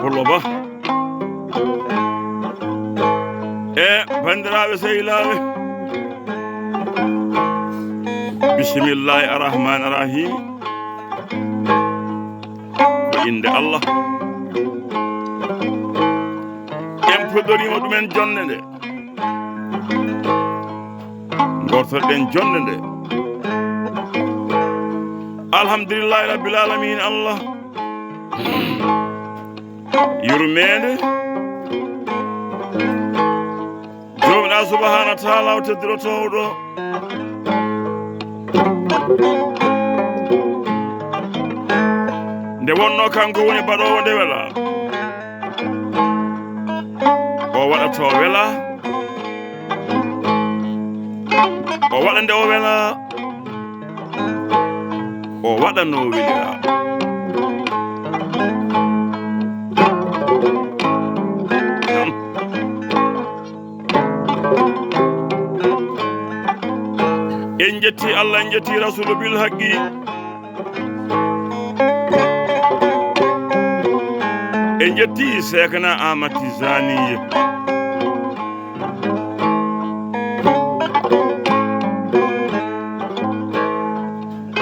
Pullo bandiraɓe sehilaɓe bisimillahi arrahmani arrahim ko inde Allah en puɗɗorima ɗumen jonde nde gortoɗen jonde nde alhamdulillahi rabbil alamin Allah yurmede jomɗa subahana wa taala o teddirotowo ɗo nde wonno kanko woni baɗowo nde wela o waɗato wela o waɗa nde o wela o waɗano welira en jetti Allah en jetti rasulu bil haqqi en jetti sekana amati zaniye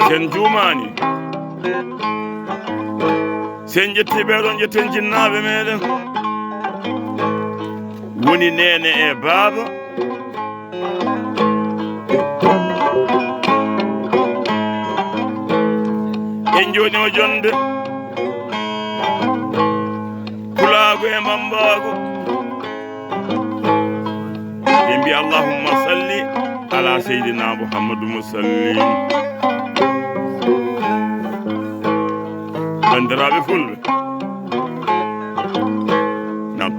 sen jumani sen jetti ɓeɗon jetten jinnaɓe meɗen woni nene e baba en joni o jonde Pulaagu e Wammbaagu en mbi allahumma salli ala seydina Muhammadu musallim bandiraɓe fulɓe nam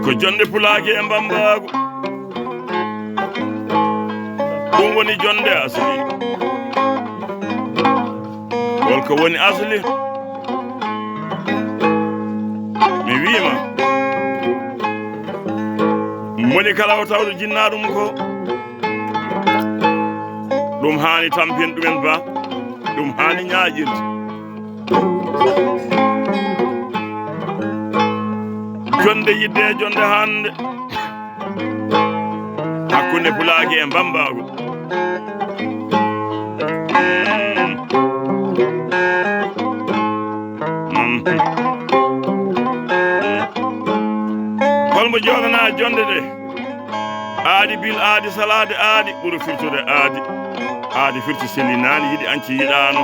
ko jonde Pulaagu e Wammbaagu ɗum woni jonde asli holko woni asli mi wiima moni kala o tawɗo jinna ɗum ko ɗum haani tampin ɗumen ba ɗum haani ñaaƴirde jonde yidde e jonde hande hakkunde Pulaagu e Wammbaagu holmo joɗana jonde de aadi bil aadi salade aadi ɓuri firtude aadi firti sellinani yiɗi anci yiɗano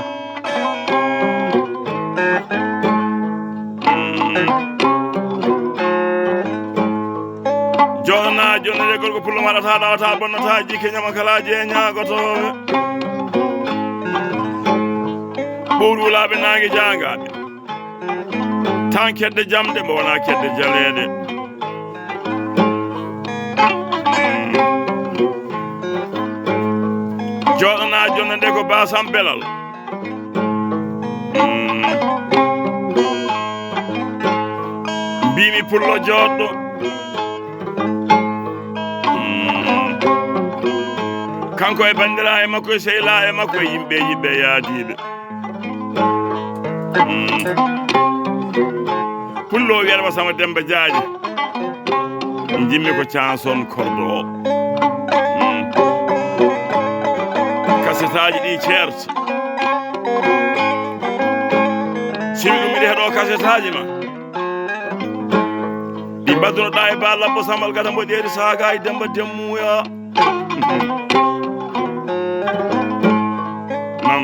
joɗana jonde de gorko pullo waɗata ɗawata bonnata jikke ñamakalaji e ñagotoɓe ɓowri wulaɓe nangue jangaɓe tan kedde jamde mo wona kedde jaleɗe joɗana jonde nde ko ba Sammba Belal mbimi pullo joɗɗo kanko e bandira e makko e sehila e makko e yimɓe yiɓɓe yaadiɓe pullo wiyatma Sammba Demmba Jaaƴe jimmi ko canson kordo o kasetaji ɗi ceerta simi ɗum miɗi heeɗo kasetaji ma ɗi baddunoɗa e ba labbo Sambal gada mboɗeeri saga e Demba Demmuya nam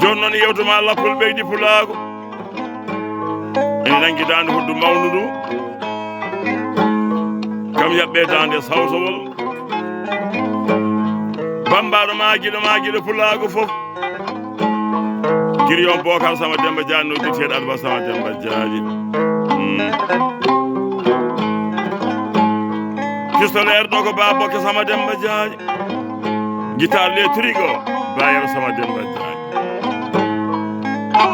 joni noon yewtoma lappol ɓeydi Pulaagu ene nangi dande hoddu mawndu ndu kam yaɓɓe dande sawtowol bambaɗo maagiɗo Pulaagu fof giriyon Bookar Sammba Demmba Jaaƴe no guiteɗo Adubal Sammba Demmba Jaaƴe pistolaire ɗo ko ba Bokke Sammba Demmba Jaaƴe Guitare le trigo ba Yero Sammba Demmba Jaaƴe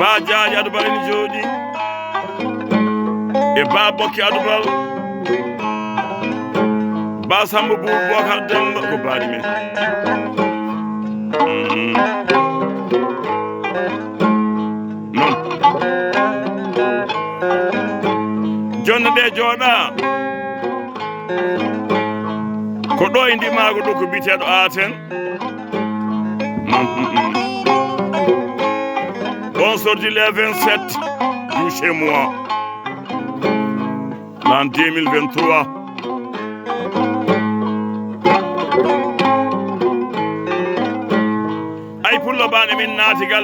ba Jaaƴe Adubal ene jooɗi e ba Bokke Adubal ba Sammba Buubu Bookar Demmba ko baɗi men non jonde ɗe jooɗa ko ɗo e ndimago ɗo ko biteɗo Aateen on sorti les 27 du chez moi l'an 2023 ay pullo bane min naatigal